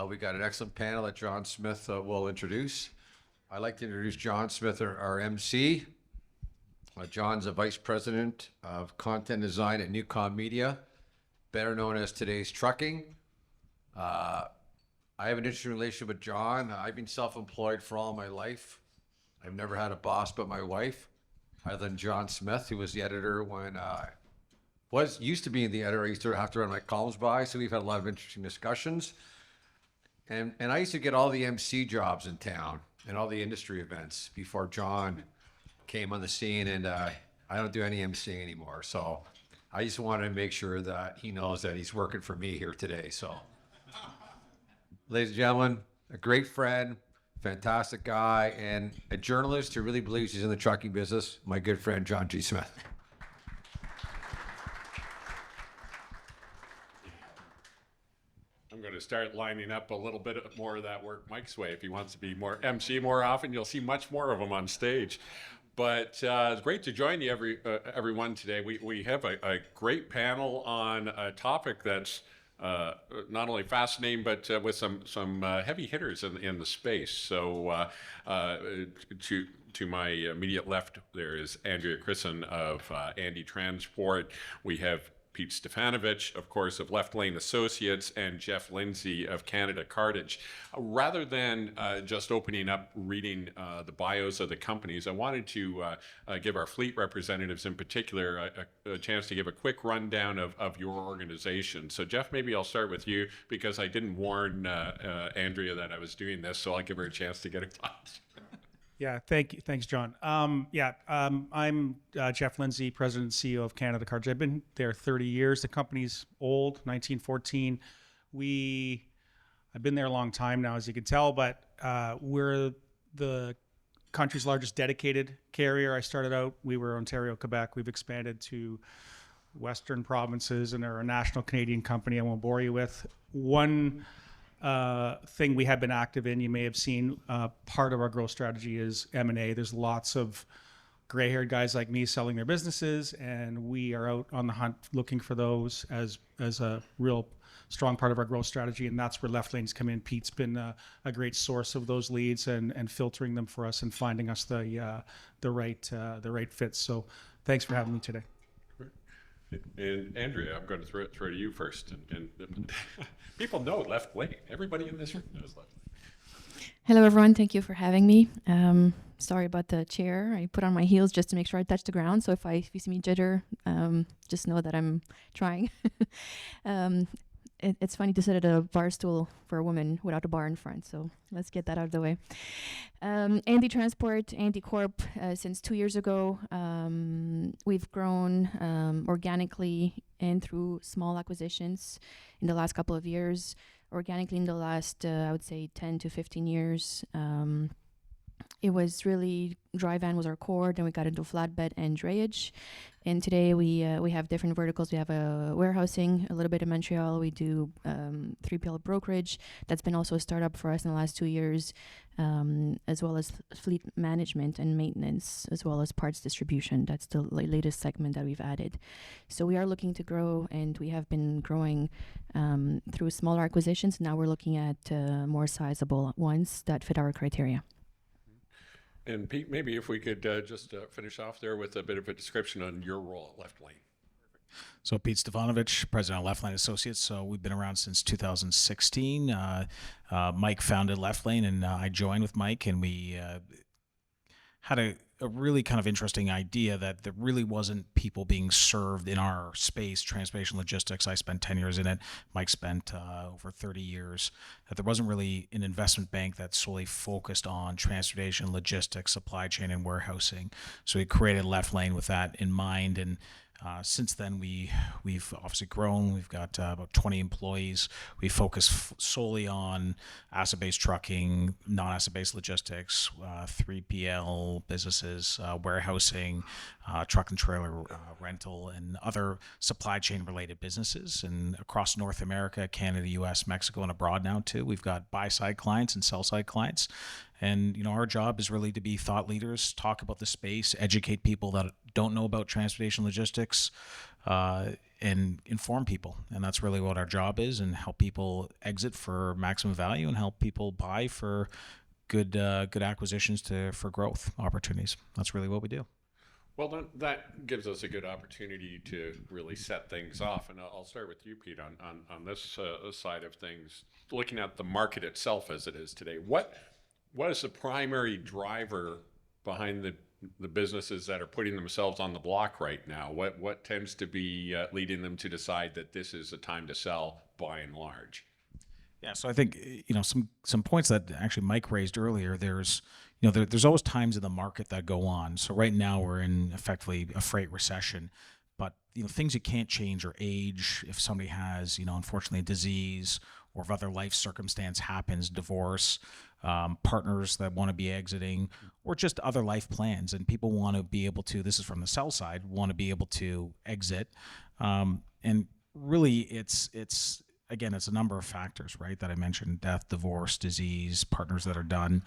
We got an excellent panel that John Smith will introduce. I'd like to introduce John Smith, our MC. John's a Vice President of Content Design at Newcom Media, better known as Today's Trucking. I have an interesting relationship with John. I've been self-employed for all my life. I've never had a boss but my wife, other than John Smith, who was the editor when used to be the editor. I used to have to run my columns by, so we've had a lot of interesting discussions. And I used to get all the MC jobs in town and all the industry events before John came on the scene, and I don't do any emceeing anymore. So I just wanted to make sure that he knows that he's working for me here today. So, ladies and gentlemen, a great friend, fantastic guy, and a journalist who really believes he's in the trucking business, my good friend, John G. Smith. I'm going to start lining up a little bit more of that work Mike's way. If he wants to be more MC more often, you'll see much more of him on stage. But it's great to join you, everyone today. We have a great panel on a topic that's not only fascinating, but with some heavy hitters in the space. So to my immediate left, there is Andreea Crisan of Andy Transport. We have Pete Stefanovich, of course, of Left Lane Associates, and Jeff Lindsay of Canada Cartage. Rather than just opening up reading the bios of the companies, I wanted to give our fleet representatives in particular a chance to give a quick rundown of your organization. So Jeff, maybe I'll start with you because I didn't warn Andreea that I was doing this, so I'll give her a chance to get her thoughts. Yeah, thank you. Thanks, John. I'm Jeff Lindsay, President and CEO of Canada Cartage. I've been there 30 years. The company's old, 1914. I've been there a long time now, as you can tell, but we're the country's largest dedicated carrier. I started out, we were Ontario, Quebec. We've expanded to Western provinces, and are a national Canadian company I won't bore you with. One thing we have been active in, you may have seen, part of our growth strategy is M&A. There's lots of gray-haired guys like me selling their businesses, and we are out on the hunt looking for those as a real strong part of our growth strategy, and that's where Left Lanes come in. Pete's been a great source of those leads and filtering them for us and finding us the right fit. So thanks for having me today. And Andreea, I'm going to throw it to you first. And people know Left Lane. Everybody in this room knows Left Lane. Hello, everyone. Thank you for having me. Sorry about the chair. I put on my heels just to make sure I touch the ground. So if you see me jitter, just know that I'm trying. It's funny to sit at a bar stool for a woman without a bar in front. So let's get that out of the way. Andy Transport, Andy Corp, since 2 years ago. We've grown organically and through small acquisitions in the last couple of years. Organically in the last, I would say, 10 to 15 years. It was really, dry van was our core, then we got into flatbed and drayage. And today we have different verticals. We have a warehousing, a little bit in Montreal. We do 3PL brokerage. That's been also a startup for us in the last 2 years, as well as fleet management and maintenance, as well as parts distribution. That's the latest segment that we've added. So we are looking to grow, and we have been growing through smaller acquisitions. Now we're looking at more sizable ones that fit our criteria. And Pete, maybe if we could just finish off there with a bit of a description on your role at Left Lane. So Pete Stefanovich, President of Left Lane Associates. So we've been around since 2016. Mike founded Left Lane, and I joined with Mike, and we had a really kind of interesting idea that there really wasn't people being served in our space, transportation logistics. I spent 10 years in it. Mike spent over 30 years. That there wasn't really an investment bank that solely focused on transportation, logistics, supply chain, and warehousing. So we created Left Lane with that in mind, and since then, we've obviously grown. We've got about 20 employees. We focus solely on asset-based trucking, non-asset-based logistics, 3PL businesses, warehousing, truck and trailer rental, and other supply chain-related businesses. And across North America, Canada, U.S., Mexico, and abroad now too. We've got buy-side clients and sell-side clients. And our job is really to be thought leaders, talk about the space, educate people that don't know about transportation logistics, and inform people. And that's really what our job is, and help people exit for maximum value and help people buy for good acquisitions for growth opportunities. That's really what we do. Well, then that gives us a good opportunity to really set things off. And I'll start with you, Pete, on this side of things. Looking at the market itself as it is today, what is the primary driver behind the businesses that are putting themselves on the block right now? What tends to be leading them to decide that this is a time to sell by and large? Yeah, so I think some points that actually Mike raised earlier. There's there's always times in the market that go on. So right now we're in effectively a freight recession, but things you can't change are age. If somebody has unfortunately a disease, or if other life circumstance happens, divorce, partners that want to be exiting, or just other life plans, and people want to be able to. This is from the sell side, want to be able to exit, and really it's. Again, it's a number of factors, right, that I mentioned: death, divorce, disease, partners that are done,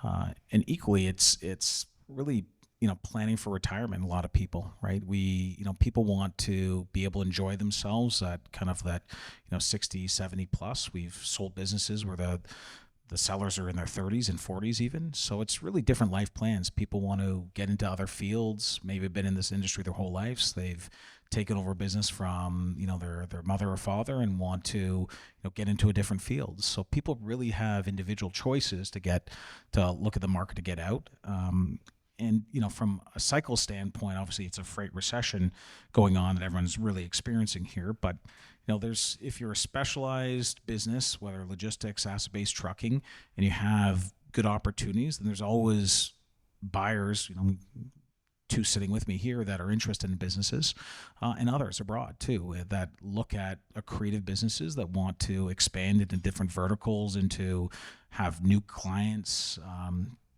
and equally, it's really planning for retirement. A lot of people, right? People want to be able to enjoy themselves at kind of that 60, 70 plus. We've sold businesses where the sellers are in their 30s and 40s even. So it's really different life plans. People want to get into other fields, maybe been in this industry their whole lives. They've taken over business from their mother or father and want to get into a different field. So people really have individual choices to look at the market to get out. And from a cycle standpoint, obviously it's a freight recession going on that everyone's really experiencing here. But if you're a specialized business, whether logistics, asset-based trucking, and you have good opportunities, then there's always buyers, two sitting with me here, that are interested in businesses, and others abroad too, that look at accretive businesses that want to expand into different verticals and to have new clients,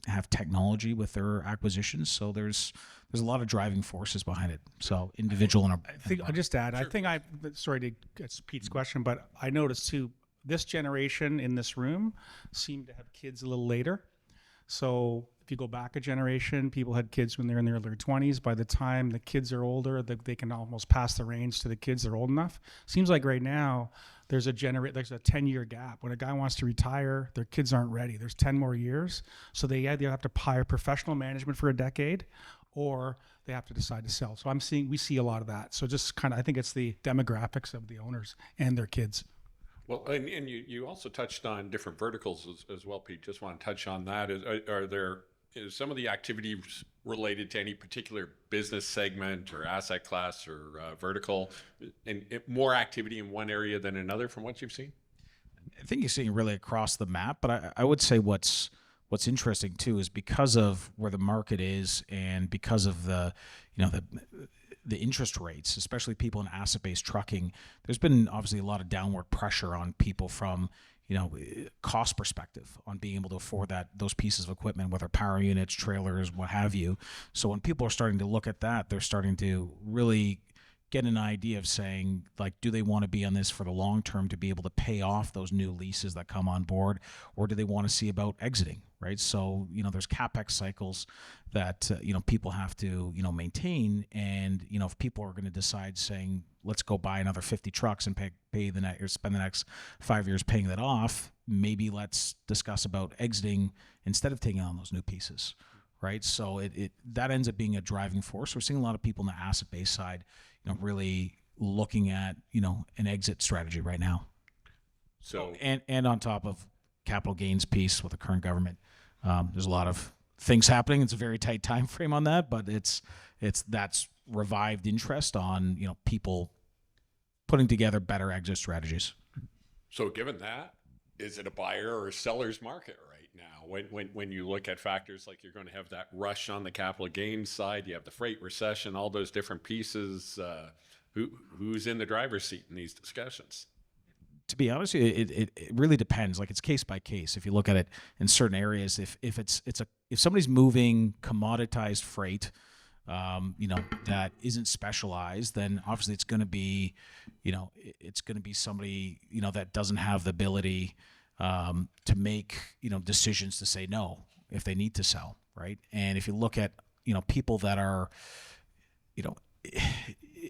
have technology with their acquisitions. So there's a lot of driving forces behind it. So individual and I think I'll just add. Sure. Sorry to get Pete's question, but I noticed too, this generation in this room seem to have kids a little later. So if you go back a generation, people had kids when they're in their early 20s. By the time the kids are older, they can almost pass the reins to the kids that are old enough. Seems like right now there's a 10-year gap. When a guy wants to retire, their kids aren't ready. There's 10 more years. So they either have to hire professional management for a decade, or they have to decide to sell. So we see a lot of that. So just kind of, I think it's the demographics of the owners and their kids. Well, and you also touched on different verticals as well, Pete. Just want to touch on that. Is some of the activities related to any particular business segment or asset class or vertical, and more activity in one area than another from what you've seen? I think you're seeing really across the map, but I would say what's interesting too is because of where the market is and because of the interest rates, especially people in asset-based trucking, there's been obviously a lot of downward pressure on people from cost perspective on being able to afford those pieces of equipment, whether power units, trailers, what have you. So when people are starting to look at that, they're starting to really get an idea of saying, like, do they want to be on this for the long term to be able to pay off those new leases that come on board, or do they want to see about exiting, right? So, there's CapEx cycles that, people have to, maintain. And, if people are going to decide saying, let's go buy another 50 trucks and spend the next 5 years paying that off, maybe let's discuss about exiting instead of taking on those new pieces, right? So that ends up being a driving force. We're seeing a lot of people on the asset-based side, really looking at, an exit strategy right now. So and on top of capital gains piece with the current government, there's a lot of things happening. It's a very tight time frame on that, but that's revived interest on, people putting together better exit strategies. So given that, is it a buyer or a seller's market right now? When you look at factors like you're going to have that rush on the capital gains side, you have the freight recession, all those different pieces, who's in the driver's seat in these discussions? To be honest, it really depends. Like, it's case by case. If you look at it in certain areas, if somebody's moving commoditized freight, that isn't specialized, then obviously it's going to be somebody, that doesn't have the ability to make, decisions to say no if they need to sell, right? And if you look at, people that are,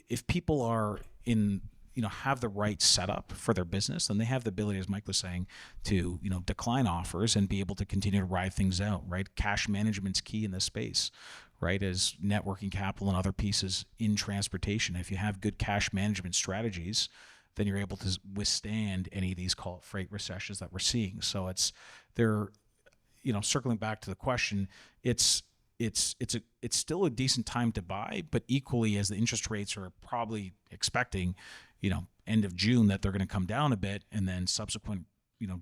if people are in have the right setup for their business, then they have the ability, as Mike was saying, to decline offers and be able to continue to ride things out. Right, cash management's key in this space. Right, as networking capital and other pieces in transportation. If you have good cash management strategies, then you're able to withstand any of these, call it, freight recessions that we're seeing. So circling back to the question, it's still a decent time to buy, but equally, as the interest rates are probably expecting, end of June, that they're going to come down a bit, and then subsequent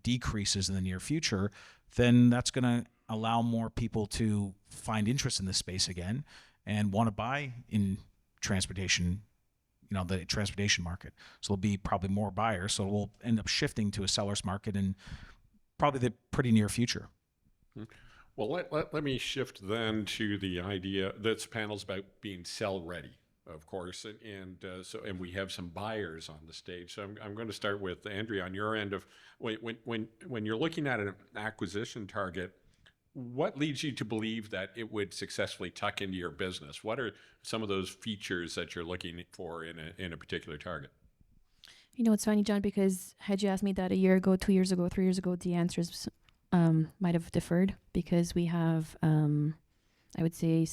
decreases in the near future, then that's going to allow more people to find interest in this space again and want to buy in transportation, the transportation market. So there'll be probably more buyers. So we'll end up shifting to a seller's market in probably the pretty near future. Well, let me shift then to the idea that this panel's about being sell ready, of course, and we have some buyers on the stage. So I'm going to start with Andreea on your end of when you're looking at an acquisition target. What leads you to believe that it would successfully tuck into your business? What are some of those features that you're looking for in a particular target? It's funny, John, because had you asked me that a year ago, 2 years ago, 3 years ago, the answers might have differed, because we have, I would say,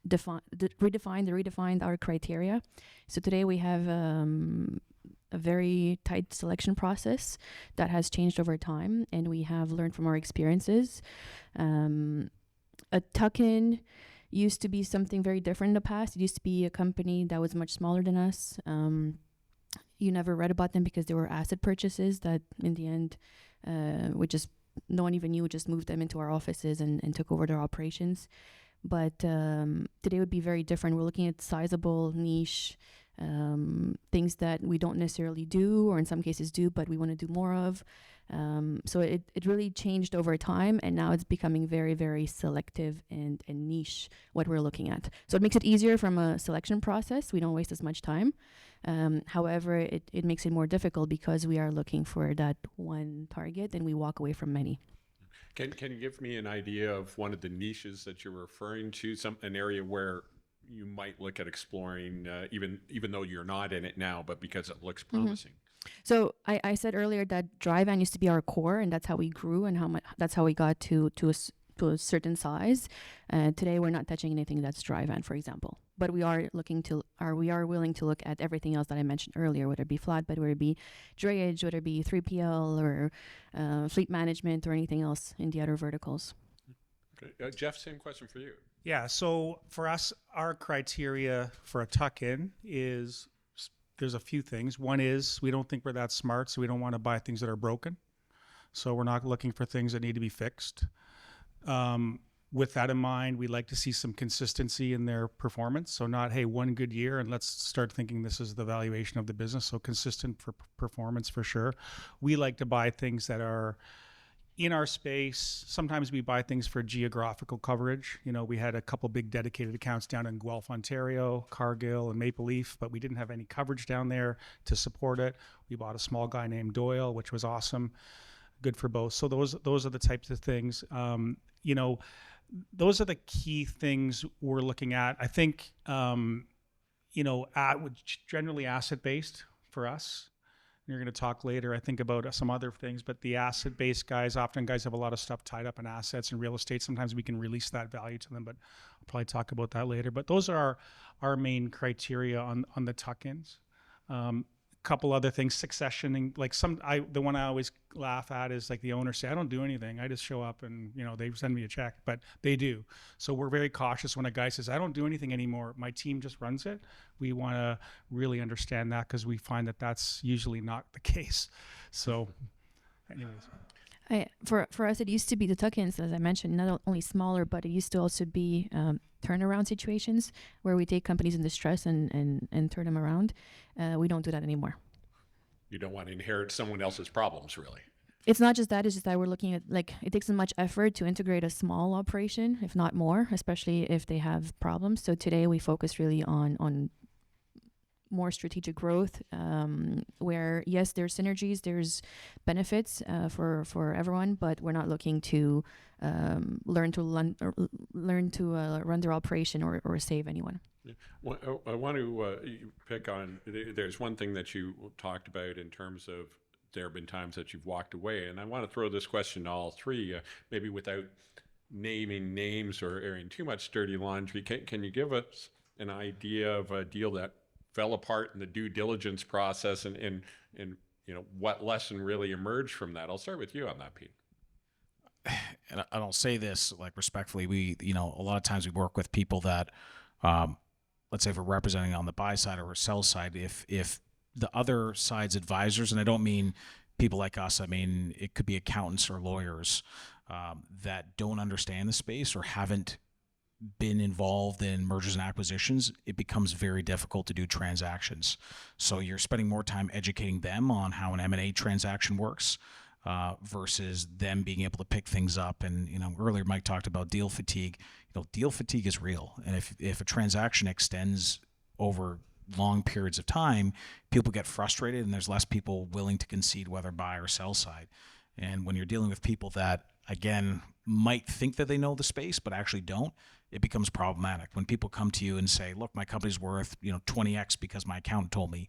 redefined our criteria. So today we have a very tight selection process that has changed over time, and we have learned from our experiences. A tuck-in used to be something very different in the past. It used to be a company that was much smaller than us. You never read about them because they were asset purchases that in the end no one even knew. We just moved them into our offices and took over their operations. But today would be very different. We're looking at sizable niche things that we don't necessarily do, or in some cases do, but we want to do more of. So it really changed over time, and now it's becoming very, very selective and niche what we're looking at. So it makes it easier from a selection process. We don't waste as much time. However, it makes it more difficult because we are looking for that one target and we walk away from many. Can you give me an idea of one of the niches that you're referring to, an area where you might look at exploring, even though you're not in it now, but because it looks promising? So I said earlier that dry van used to be our core, and that's how we grew and that's how we got to a certain size. Today we're not touching anything that's dry van, for example. But we are willing to look at everything else that I mentioned earlier, whether it be flatbed, whether it be drayage, whether it be 3PL or fleet management or anything else in the other verticals. Okay. Jeff, same question for you. Yeah, so for us, our criteria for a tuck-in is, there's a few things. One is we don't think we're that smart, so we don't want to buy things that are broken. So we're not looking for things that need to be fixed. With that in mind, we like to see some consistency in their performance. So not, hey, one good year and let's start thinking this is the valuation of the business. So consistent for performance for sure. We like to buy things that are in our space. Sometimes we buy things for geographical coverage. We had a couple big dedicated accounts down in Guelph, Ontario, Cargill and Maple Leaf, but we didn't have any coverage down there to support it. We bought a small guy named Doyle, which was awesome. Good for both. So those are the types of things. Those are the key things we're looking at. I think, generally asset-based for us. And you're going to talk later, I think, about some other things, but the asset-based guys have a lot of stuff tied up in assets and real estate. Sometimes we can release that value to them, but I'll probably talk about that later. But those are our main criteria on the tuck-ins. Couple other things, succession, like the one I always laugh at is like the owners say, I don't do anything. I just show up and they send me a check, but they do. So we're very cautious when a guy says, I don't do anything anymore. My team just runs it. We want to really understand that because we find that that's usually not the case. So anyways. For us, it used to be the tuck-ins, as I mentioned, not only smaller, but it used to also be turnaround situations where we take companies in distress and turn them around. We don't do that anymore. You don't want to inherit someone else's problems, really. It's not just that. It's just that we're looking at, it takes so much effort to integrate a small operation, if not more, especially if they have problems. So today we focus really on more strategic growth, where yes, there's synergies, there's benefits for everyone, but we're not looking to learn to run their operation or save anyone. I want to pick on, there's one thing that you talked about in terms of there have been times that you've walked away, and I want to throw this question to all three, maybe without naming names or airing too much dirty laundry. Can you give us an idea of a deal that fell apart in the due diligence process, and what lesson really emerged from that? I'll start with you on that, Pete. And I don't say this like respectfully. We, a lot of times we work with people that, let's say if we're representing on the buy side or sell side, if the other side's advisors, and I don't mean people like us, I mean, it could be accountants or lawyers that don't understand the space or haven't been involved in mergers and acquisitions, it becomes very difficult to do transactions. So you're spending more time educating them on how an M&A transaction works versus them being able to pick things up. And, earlier Mike talked about deal fatigue. Deal fatigue is real. And if a transaction extends over long periods of time, people get frustrated and there's less people willing to concede whether buy or sell side. And when you're dealing with people that, again, might think that they know the space but actually don't, it becomes problematic. When people come to you and say, look, my company's worth 20x because my accountant told me,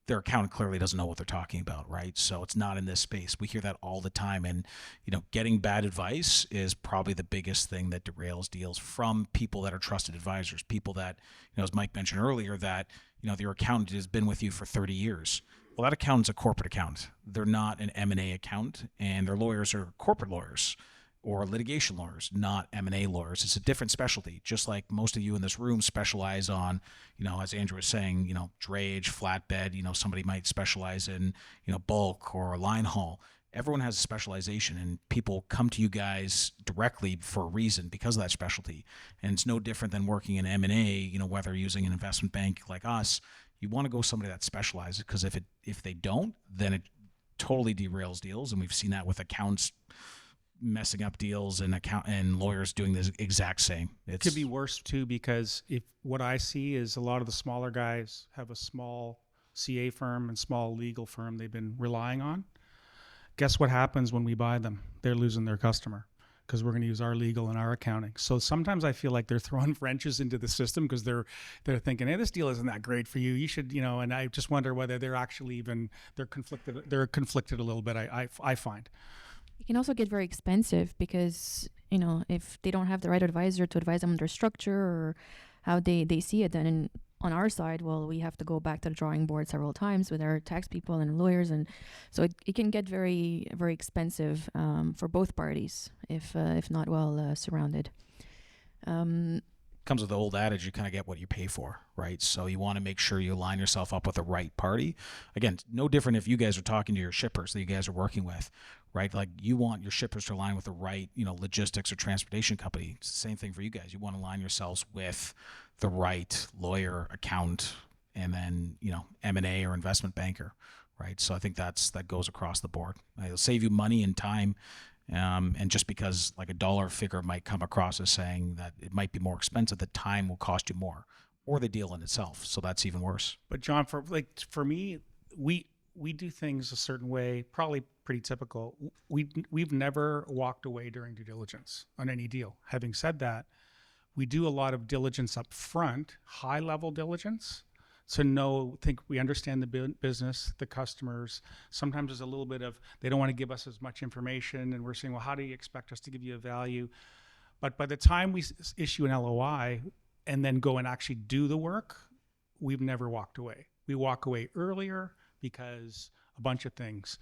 their accountant clearly doesn't know what they're talking about, right? So it's not in this space. We hear that all the time. And, getting bad advice is probably the biggest thing that derails deals from people that are trusted advisors, people that, as Mike mentioned earlier, that, their accountant has been with you for 30 years. Well, that accountant's a corporate accountant. They're not an M&A accountant, and their lawyers are corporate lawyers or litigation lawyers, not M&A lawyers. It's a different specialty, just like most of you in this room specialize on, as Andrew was saying, drayage, flatbed, somebody might specialize in, bulk or line haul. Everyone has a specialization, and people come to you guys directly for a reason because of that specialty. And it's no different than working in M&A, whether using an investment bank like us. You want to go somebody that specializes, because if they don't, then it totally derails deals. And we've seen that with accounts messing up deals and lawyers doing the exact same. It could be worse too, because if what I see is a lot of the smaller guys have a small CA firm and small legal firm they've been relying on. Guess what happens when we buy them? They're losing their customer because we're going to use our legal and our accounting. So sometimes I feel like they're throwing wrenches into the system because they're thinking, hey, this deal isn't that great for you. You should, and I just wonder whether they're actually they're conflicted a little bit, I find. It can also get very expensive because, if they don't have the right advisor to advise them on their structure or how they see it, then on our side, well, we have to go back to the drawing board several times with our tax people and lawyers. And so it can get very, very expensive for both parties if not well surrounded. Comes with the old adage, you kind of get what you pay for, right? So you want to make sure you line yourself up with the right party. Again, no different if you guys are talking to your shippers that you guys are working with, right? Like you want your shippers to align with the right, logistics or transportation company. It's the same thing for you guys. You want to align yourselves with the right lawyer, accountant, and then, M&A or investment banker, right? So I think that goes across the board. It'll save you money and time. And just because like a dollar figure might come across as saying that it might be more expensive, the time will cost you more, or the deal in itself. So that's even worse. But John, for me, we do things a certain way, probably pretty typical. We've never walked away during due diligence on any deal. Having said that, we do a lot of diligence up front, high level diligence, to think we understand the business, the customers. Sometimes there's a little bit of, they don't want to give us as much information, and we're saying, well, how do you expect us to give you a value? But by the time we issue an LOI and then go and actually do the work, we've never walked away. We walk away earlier because a bunch of things.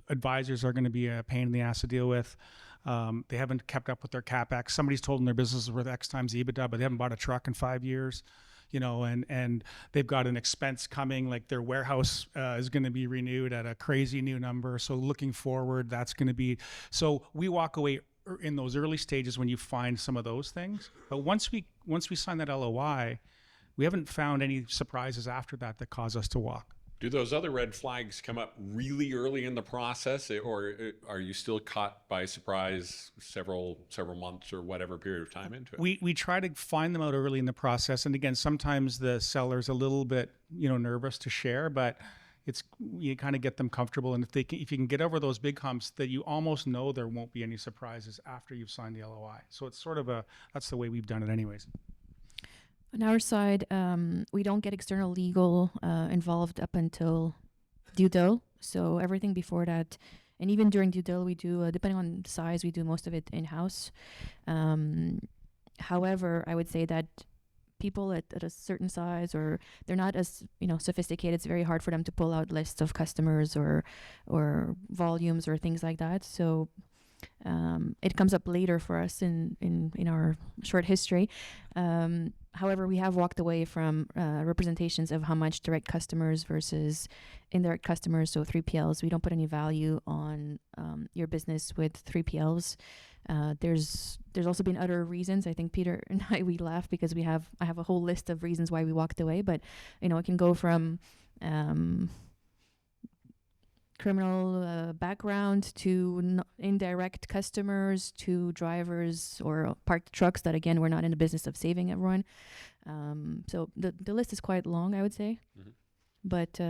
Advisors are going to be a pain in the ass to deal with. They haven't kept up with their CapEx. Somebody's told them their business is worth X times EBITDA, but they haven't bought a truck in 5 years. And they've got an expense coming, like their warehouse is going to be renewed at a crazy new number. So looking forward, that's going to be, so we walk away in those early stages when you find some of those things. But once we sign that LOI, we haven't found any surprises after that cause us to walk. Do those other red flags come up really early in the process, or are you still caught by surprise several months or whatever period of time into it? We try to find them out early in the process, and again, sometimes the seller's a little bit nervous to share, but you kind of get them comfortable, and if you can get over those big humps, that you almost know there won't be any surprises after you've signed the LOI. So it's sort of that's the way we've done it, anyways. On our side, we don't get external legal involved up until due dil. So everything before that, and even during due dil, we do, depending on the size, we do most of it in-house. However, I would say that people at a certain size, or they're not as sophisticated, it's very hard for them to pull out lists of customers or volumes or things like that. So it comes up later for us in our short history. However, we have walked away from representations of how much direct customers versus indirect customers, so 3PLs. We don't put any value on your business with 3PLs. There's also been other reasons. I think Peter and we laugh because I have a whole list of reasons why we walked away, but it can go from criminal background to indirect customers to drivers or parked trucks that, again, we're not in the business of saving everyone. So the list is quite long, I would say. Mm-hmm. But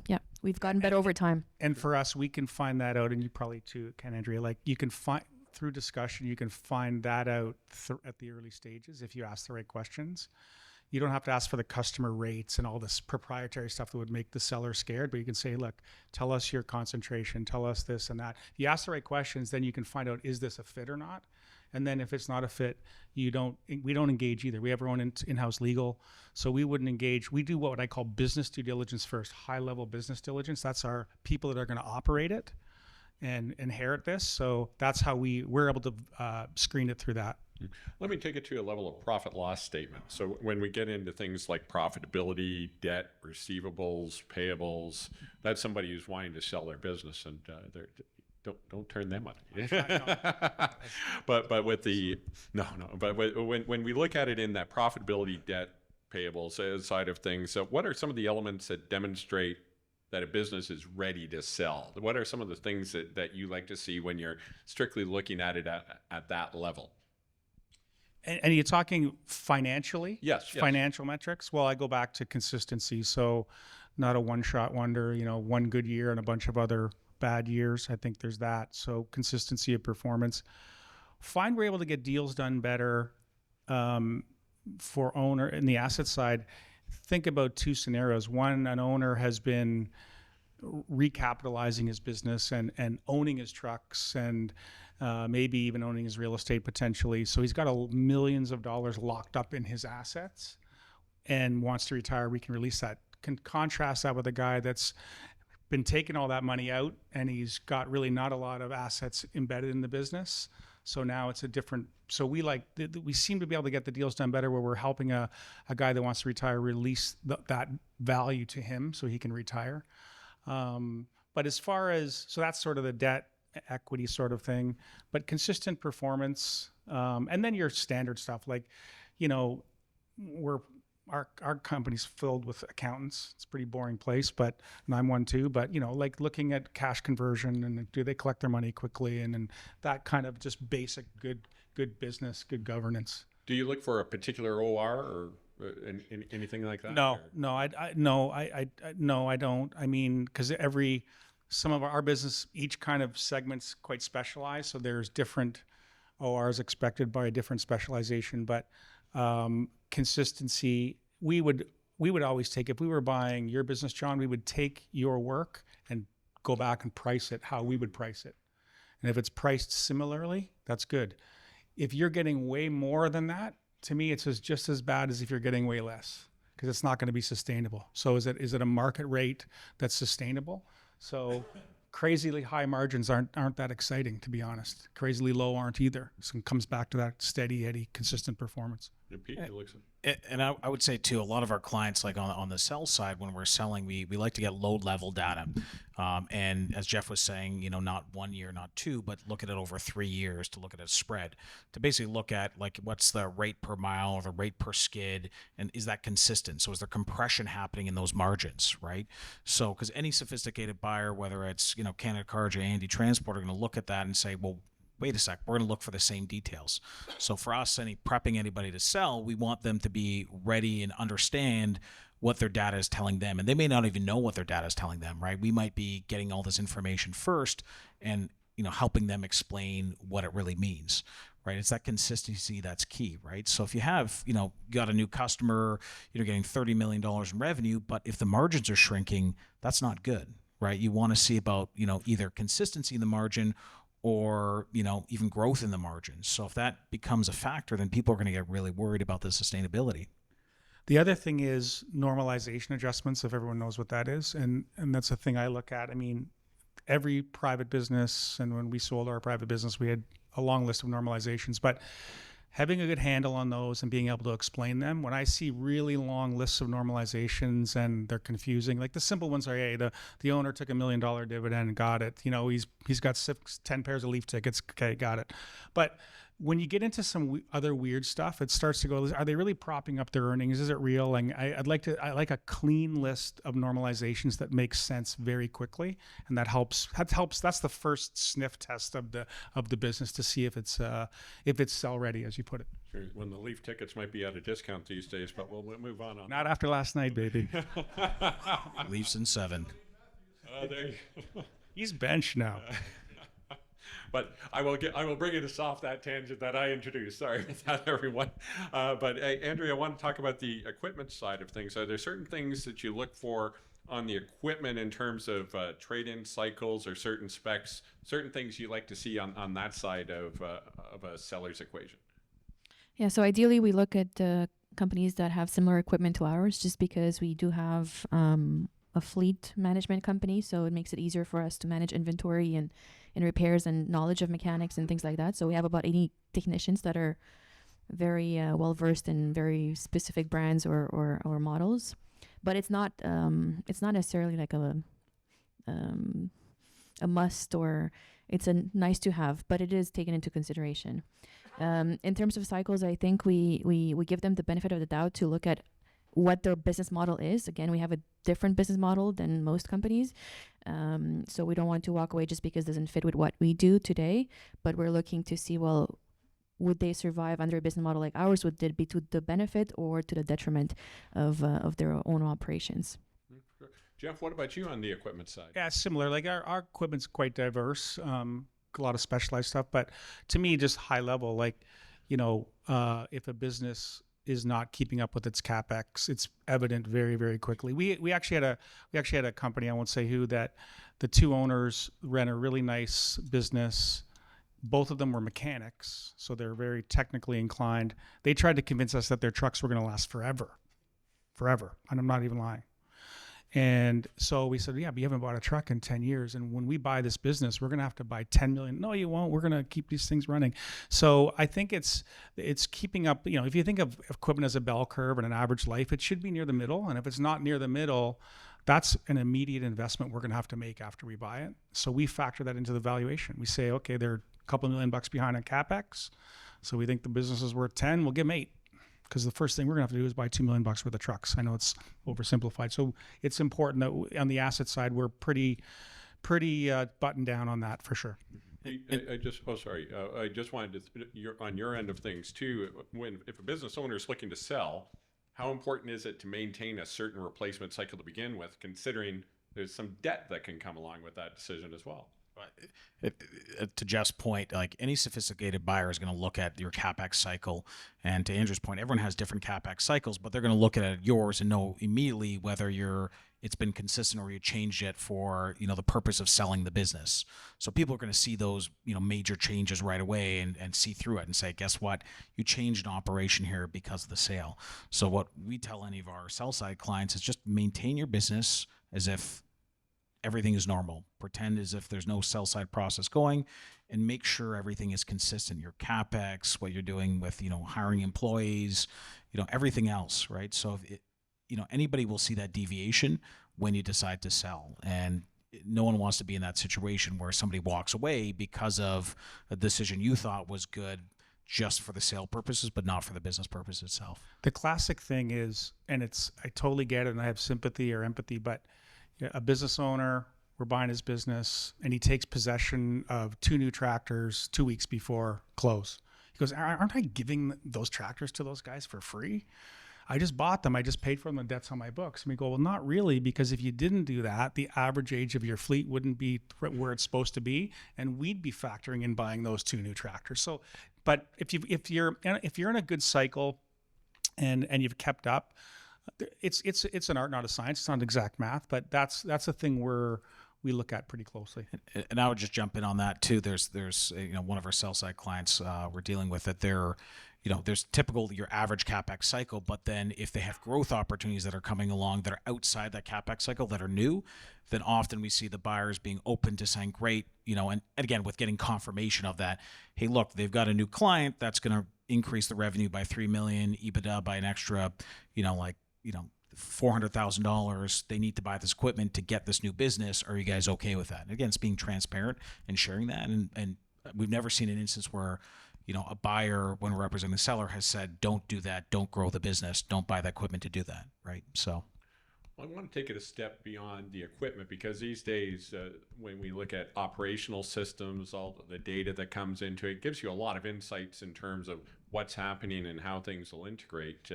yeah, we've gotten better over time. And for us, we can find that out, and you probably too can, Andreea. Like, you can find through discussion, you can find that out at the early stages if you ask the right questions. You don't have to ask for the customer rates and all this proprietary stuff that would make the seller scared, but you can say, look, tell us your concentration, tell us this and that. If you ask the right questions, then you can find out, is this a fit or not? And then if it's not a fit, we don't engage either. We have our own in-house legal, so we wouldn't engage. We do what I call business due diligence first, high-level business diligence. That's our people that are going to operate it and inherit this. So that's how we're able to screen it through that. Let me take it to a level of profit loss statement. So when we get into things like profitability, debt, receivables, payables, that's somebody who's wanting to sell their business, and don't turn them on. But with the but when we look at it in that profitability, debt, payables side of things, so what are some of the elements that demonstrate that a business is ready to sell? What are some of the things that you like to see when you're strictly looking at it at that level? And you're talking financially? Yes. Financial metrics? Well, I go back to consistency. So not a one-shot wonder, one good year and a bunch of other bad years. I think there's that. So consistency of performance. Find we're able to get deals done better for owner in the asset side. Think about two scenarios. One, an owner has been recapitalizing his business and owning his trucks and maybe even owning his real estate potentially. So he's got millions of dollars locked up in his assets and wants to retire. We can release that. Can contrast that with a guy that's been taking all that money out and he's got really not a lot of assets embedded in the business. So now it's a different, so we seem to be able to get the deals done better where we're helping a guy that wants to retire release that value to him so he can retire. But as far as, so that's sort of the debt equity sort of thing, but consistent performance. And then your standard stuff, like, our company's filled with accountants. It's a pretty boring place, and I'm one too, but like looking at cash conversion and do they collect their money quickly and that kind of just basic good business, good governance. Do you look for a particular OR or anything like that? No, I don't. I mean, because some of our business, each kind of segment's quite specialized. So there's different ORs expected by a different specialization, but consistency, we would always take, if we were buying your business, John, we would take your work and go back and price it how we would price it. And if it's priced similarly, that's good. If you're getting way more than that, to me, it's just as bad as if you're getting way less, because it's not going to be sustainable. So is it a market rate that's sustainable? So crazily high margins aren't that exciting, to be honest. Crazily low aren't either. So it comes back to that steady Eddie, consistent performance. Pete, and I would say too, a lot of our clients, like on the sell side, when we're selling, we like to get load level data. And as Jeff was saying, not 1 year, not two, but look at it over 3 years to look at a spread, to basically look at like what's the rate per mile or the rate per skid, and is that consistent? So is there compression happening in those margins, right? So because any sophisticated buyer, whether it's Canada Cartage or Andy Transport, are going to look at that and say, well, wait a sec, we're going to look for the same details. So for us, prepping anybody to sell, we want them to be ready and understand what their data is telling them. And they may not even know what their data is telling them, right? We might be getting all this information first and helping them explain what it really means, right? It's that consistency that's key, right? So if you have, got a new customer, you're getting $30 million in revenue, but if the margins are shrinking, that's not good, right? You want to see about, either consistency in the margin or, even growth in the margins. So if that becomes a factor, then people are going to get really worried about the sustainability. The other thing is normalization adjustments, if everyone knows what that is. And that's a thing I look at. I mean, every private business, and when we sold our private business, we had a long list of normalizations, but having a good handle on those and being able to explain them. When I see really long lists of normalizations and they're confusing, like the simple ones are, hey, the owner took $1 million dividend and got it. He's got 10 pairs of Leaf tickets. Okay, got it. But when you get into some other weird stuff, it starts to go, are they really propping up their earnings? Is it real? And I like a clean list of normalizations that makes sense very quickly. And that helps. That's the first sniff test of the business to see if it's sell ready, as you put it. Sure. When the Leaf tickets might be at a discount these days, but we'll move on. Not after last night, baby. Leafs in 7. There you go. He's benched now. But I will bring us off that tangent that I introduced. Sorry about that, everyone. But Andreea, I want to talk about the equipment side of things. Are there certain things that you look for on the equipment in terms of trade-in cycles or certain specs, certain things you like to see on that side of a seller's equation? Yeah, so ideally we look at companies that have similar equipment to ours, just because we do have a fleet management company, so it makes it easier for us to manage inventory and repairs and knowledge of mechanics and things like that. So we have about 80 technicians that are very well versed in very specific brands or models. But it's not necessarily like a must, or it's a nice to have, but it is taken into consideration. In terms of cycles, I think we give them the benefit of the doubt to look at what their business model is. Again, we have a different business model than most companies. So we don't want to walk away just because it doesn't fit with what we do today, but we're looking to see, well, would they survive under a business model like ours? Would it be to the benefit or to the detriment of their own operations? Jeff, what about you on the equipment side? Yeah, similar. Like our equipment's quite diverse, a lot of specialized stuff, but to me, just high level, like, if a business is not keeping up with its capex, it's evident very, very quickly. We actually had a company, I won't say who, that the two owners ran a really nice business. Both of them were mechanics, so they're very technically inclined. They tried to convince us that their trucks were going to last forever, and I'm not even lying. And so we said, yeah, but you haven't bought a truck in 10 years. And when we buy this business, we're going to have to buy 10 million. No, you won't. We're going to keep these things running. So I think it's keeping up. If you think of equipment as a bell curve and an average life, it should be near the middle. And if it's not near the middle, that's an immediate investment we're going to have to make after we buy it. So we factor that into the valuation. We say, okay, they're a couple $1 million behind on CapEx. So we think the business is worth 10, we'll give them 8. Because the first thing we're going to have to do is buy $2 million worth of trucks. I know it's oversimplified. So it's important that on the asset side, we're pretty buttoned down on that for sure. I just wanted to, on your end of things too, if a business owner is looking to sell, how important is it to maintain a certain replacement cycle to begin with, considering there's some debt that can come along with that decision as well? To Jeff's point, like any sophisticated buyer is going to look at your CapEx cycle. And to Andrew's point, everyone has different CapEx cycles, but they're going to look at yours and know immediately whether it's been consistent or you changed it for, the purpose of selling the business. So people are going to see those, major changes right away and see through it and say, guess what? You changed an operation here because of the sale. So what we tell any of our sell side clients is just maintain your business as if everything is normal. Pretend as if there's no sell side process going, and make sure everything is consistent. Your CapEx, what you're doing with, hiring employees, everything else, right? So if anybody will see that deviation when you decide to sell, and no one wants to be in that situation where somebody walks away because of a decision you thought was good just for the sale purposes, but not for the business purpose itself. The classic thing is, and I totally get it, and I have sympathy or empathy, but a business owner, we're buying his business, and he takes possession of 2 new tractors 2 weeks before close. He goes, aren't I giving those tractors to those guys for free? I just bought them. I just paid for them. The debt's on my books. And we go, well, not really, because if you didn't do that, the average age of your fleet wouldn't be where it's supposed to be, and we'd be factoring in buying those 2 new tractors. So, but if you're in a good cycle, and you've kept up, it's an art, not a science. It's not exact math, but that's a thing we look at pretty closely. And I would just jump in on that too. There's one of our sell side clients we're dealing with that they're, there's typical your average CapEx cycle, but then if they have growth opportunities that are coming along that are outside that CapEx cycle that are new, then often we see the buyers being open to saying, great, and again, with getting confirmation of that, hey, look, they've got a new client that's going to increase the revenue by $3 million, EBITDA by an extra, $400,000. They need to buy this equipment to get this new business. Are you guys okay with that? And again, it's being transparent and sharing that. And we've never seen an instance where, a buyer, when representing the seller, has said, don't do that. Don't grow the business. Don't buy that equipment to do that. Right. So. Well, I want to take it a step beyond the equipment, because these days, when we look at operational systems, all the data that comes into it gives you a lot of insights in terms of what's happening and how things will integrate.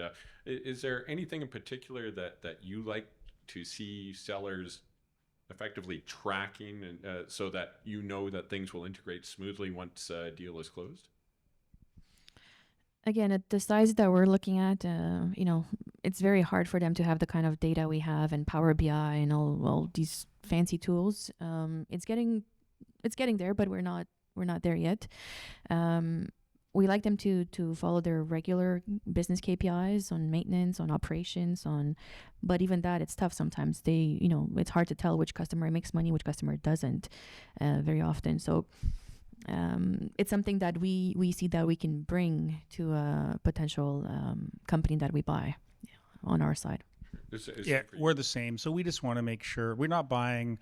Is there anything in particular that you like to see sellers effectively tracking, and so that that things will integrate smoothly once a deal is closed? Again, at the size that we're looking at, it's very hard for them to have the kind of data we have and Power BI and all these fancy tools. It's getting there, but we're not there yet. We like them to follow their regular business KPIs on maintenance, on operations, but even that, it's tough sometimes. It's hard to tell which customer makes money, which customer doesn't, very often. So. It's something that we see that we can bring to a potential company that we buy on our side. Yeah, we're the same. So we just want to make sure we're not buying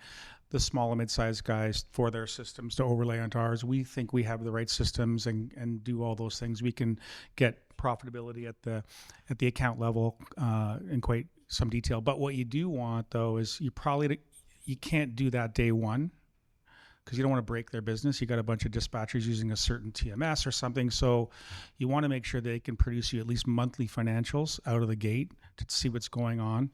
the small and mid-sized guys for their systems to overlay onto ours. We think we have the right systems and do all those things. We can get profitability at the account level in quite some detail. But what you do want, though, is you can't do that day one, because you don't want to break their business. You got a bunch of dispatchers using a certain TMS or something. So you want to make sure they can produce you at least monthly financials out of the gate to see what's going on.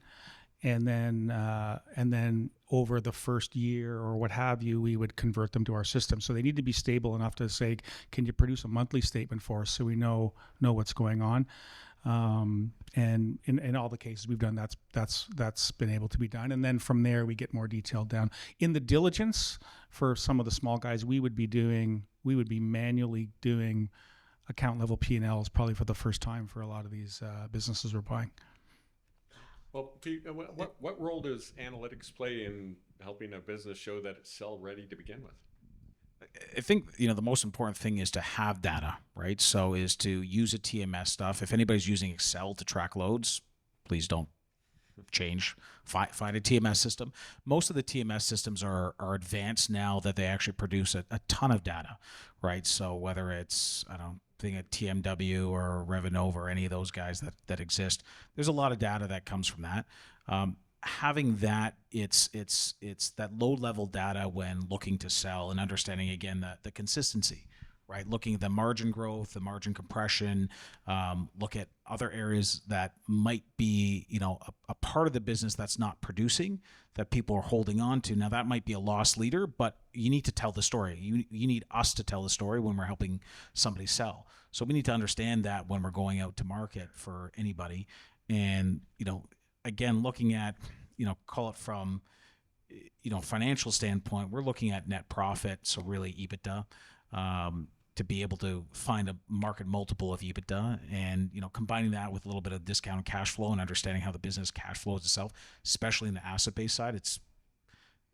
And then over the first year or what have you, we would convert them to our system. So they need to be stable enough to say, can you produce a monthly statement for us so we know what's going on? And in all the cases we've done, that's been able to be done. And then from there, we get more detailed down. In the diligence for some of the small guys, we would be manually doing account level P&Ls probably for the first time for a lot of these businesses we're buying. Well, Pete, what role does analytics play in helping a business show that it's sell ready to begin with? I think, the most important thing is to have data, right? So is to use a TMS stuff. If anybody's using Excel to track loads, please don't change. Find a TMS system. Most of the TMS systems are advanced now that they actually produce a ton of data, right? So whether it's, a TMW or Revenova or any of those guys that exist, there's a lot of data that comes from that. Having that, it's that low level data when looking to sell and understanding again the consistency, right? Looking at the margin growth, the margin compression, look at other areas that might be, a part of the business that's not producing that people are holding on to. Now that might be a loss leader, but you need to tell the story. You need us to tell the story when we're helping somebody sell. So we need to understand that when we're going out to market for anybody. And, again, looking at, call it from, financial standpoint, we're looking at net profit. So really EBITDA, to be able to find a market multiple of EBITDA and, combining that with a little bit of discounted cash flow and understanding how the business cash flows itself, especially in the asset-based side. It's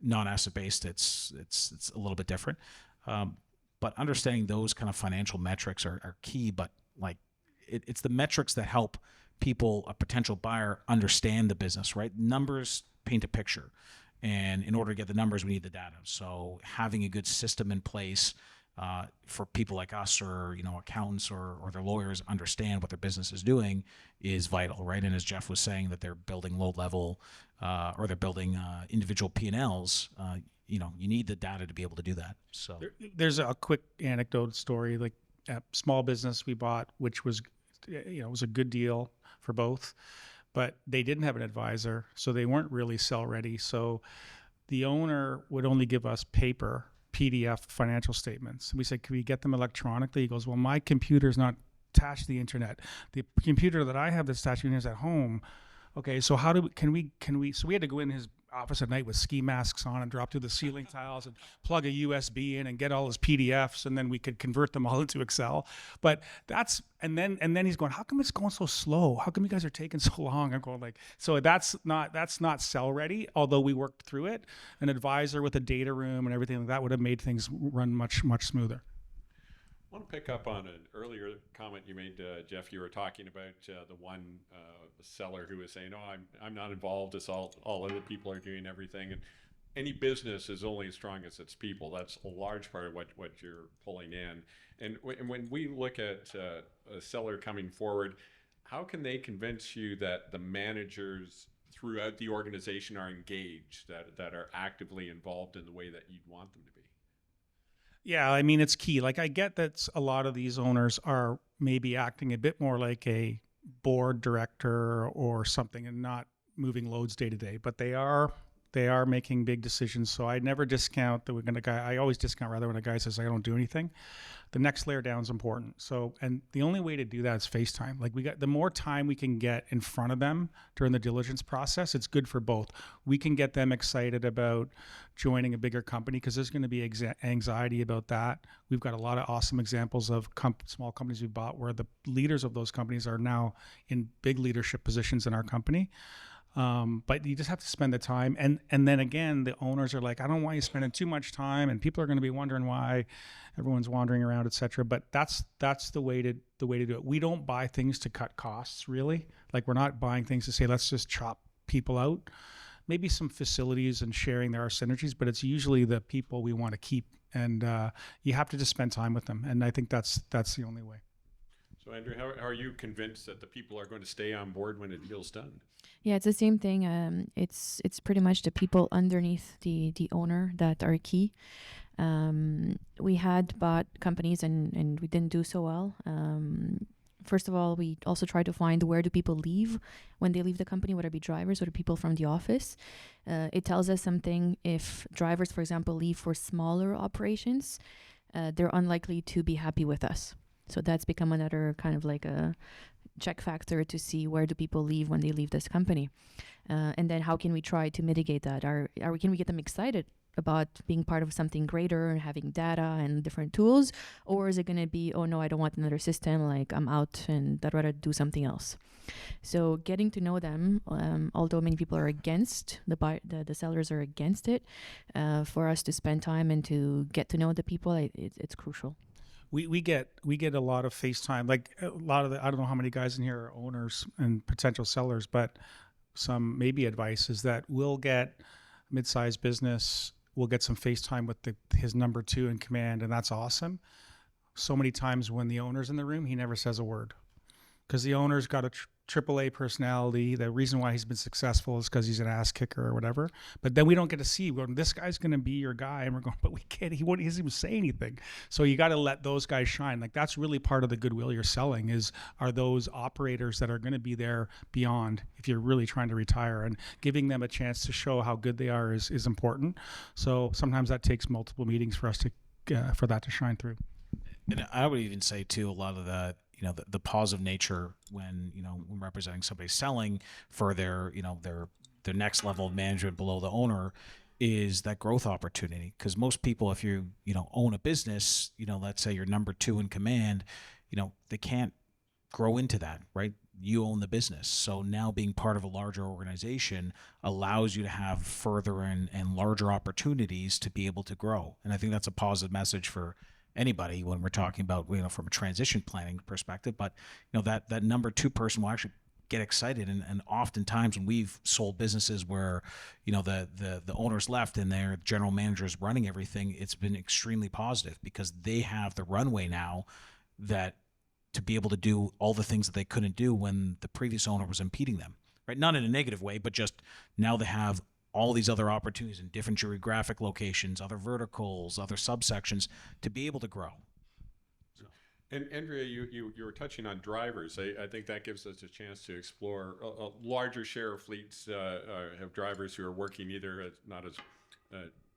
non-asset-based. It's a little bit different. But understanding those kind of financial metrics are key, but it's the metrics that help people, a potential buyer, understand the business, right? Numbers paint a picture. And in order to get the numbers, we need the data. So having a good system in place for people like us or, accountants or their lawyers understand what their business is doing is vital, right? And as Jeff was saying, that they're building low level or they're building individual P&Ls, you need the data to be able to do that. So There's a quick anecdote story, like a small business we bought, which was it was a good deal for both, but they didn't have an advisor, so they weren't really sell ready. So the owner would only give us paper PDF financial statements. We said, can we get them electronically? He goes, well, my computer's not attached to the internet. The computer that I have that's attached to the internet is at home. Okay, so can we, so we had to go in his office at night with ski masks on and drop through the ceiling tiles and plug a USB in and get all his PDFs, and then we could convert them all into Excel. But and then he's going, how come it's going so slow? How come you guys are taking so long? I'm going so that's not sell ready, although we worked through it. An advisor with a data room and everything like that would have made things run much, much smoother. I want to pick up on an earlier comment you made, Jeff. You were talking about the one seller who was saying, "Oh, I'm not involved. It's all other people are doing everything." And any business is only as strong as its people. That's a large part of what you're pulling in. And when we look at a seller coming forward, how can they convince you that the managers throughout the organization are engaged, that are actively involved in the way that you'd want them to be? Yeah, I mean, it's key. Like, I get that a lot of these owners are maybe acting a bit more like a board director or something and not moving loads day to day, but they are making big decisions. So I never discount I always discount rather when a guy says I don't do anything. The next layer down is important. So, and the only way to do that is FaceTime. Like, the more time we can get in front of them during the diligence process, it's good for both. We can get them excited about joining a bigger company because there's going to be anxiety about that. We've got a lot of awesome examples of small companies we bought where the leaders of those companies are now in big leadership positions in our company. But you just have to spend the time, and then again, the owners are like, I don't want you spending too much time, and people are going to be wondering why everyone's wandering around, etc. But that's the way to do it. We don't buy things to cut costs, really. Like, we're not buying things to say let's just chop people out. Maybe some facilities and sharing, there are synergies, but it's usually the people we want to keep, and you have to just spend time with them. And I think that's the only way. So, Andrew, how are you convinced that the people are going to stay on board when a deal's done? Yeah, it's the same thing. It's pretty much the people underneath the owner that are key. We had bought companies and we didn't do so well. First of all, we also try to find where do people leave when they leave the company, whether it be drivers or the people from the office. It tells us something if drivers, for example, leave for smaller operations, they're unlikely to be happy with us. So that's become another kind of like a check factor to see where do people leave when they leave this company. And then how can we try to mitigate that? Can we get them excited about being part of something greater and having data and different tools? Or is it going to be, oh no, I don't want another system, like I'm out and I'd rather do something else. So getting to know them, although many people are against, the sellers are against it, for us to spend time and to get to know the people, it's crucial. We get a lot of FaceTime. Like, a lot of I don't know how many guys in here are owners and potential sellers, but some maybe advice is that we'll get mid-sized business, we'll get some FaceTime with his number two in command, and that's awesome. So many times when the owner's in the room, he never says a word because the owner's got a AAA personality. The reason why he's been successful is because he's an ass kicker or whatever. But then we don't get to see, we're going, this guy's going to be your guy. And we're going, but we can't, he doesn't even say anything. So you got to let those guys shine. Like, that's really part of the goodwill you're selling are those operators that are going to be there beyond if you're really trying to retire, and giving them a chance to show how good they are is important. So sometimes that takes multiple meetings for us for that to shine through. And I would even say too, a lot of that, the positive nature when representing somebody selling for their next level of management below the owner is that growth opportunity. Because most people, if you own a business, let's say you're number two in command, they can't grow into that, right? You own the business. So now being part of a larger organization allows you to have further and larger opportunities to be able to grow. And I think that's a positive message for anybody when we're talking about, from a transition planning perspective. But that number two person will actually get excited, and oftentimes when we've sold businesses where the owners left and their general manager is running everything, it's been extremely positive because they have the runway now to be able to do all the things that they couldn't do when the previous owner was impeding them, right? Not in a negative way, but just now they have all these other opportunities in different geographic locations, other verticals, other subsections to be able to grow. And Andrea, you were touching on drivers. I think that gives us a chance to explore a larger share of fleets have drivers who are working either as, not as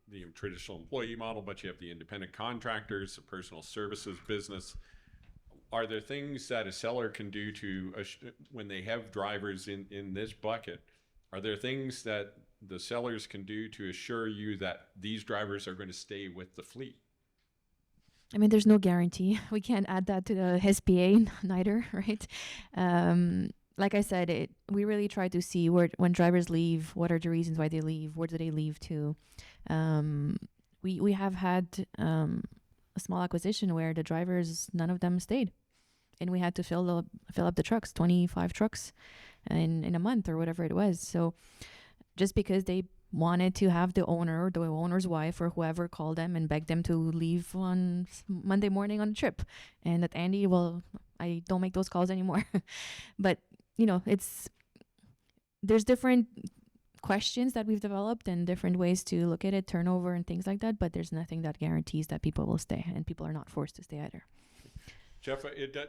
the traditional employee model, but you have the independent contractors, the personal services business. Are there things that a seller can do to, when they have drivers in this bucket, are there things that the sellers can do to assure you that these drivers are going to stay with the fleet? I mean, there's no guarantee. We can't add that to the SPA neither, right? Like I said, we really try to see when drivers leave, what are the reasons why they leave, where do they leave to. We have had a small acquisition where the drivers, none of them stayed, and we had to fill up the trucks, 25 trucks, in a month or whatever it was. So just because they wanted to have the owner or the owner's wife or whoever call them and beg them to leave on Monday morning on a trip, and that Andy, well, I don't make those calls anymore. But there's different questions that we've developed and different ways to look at it, turnover and things like that, but there's nothing that guarantees that people will stay, and people are not forced to stay either. Jeff,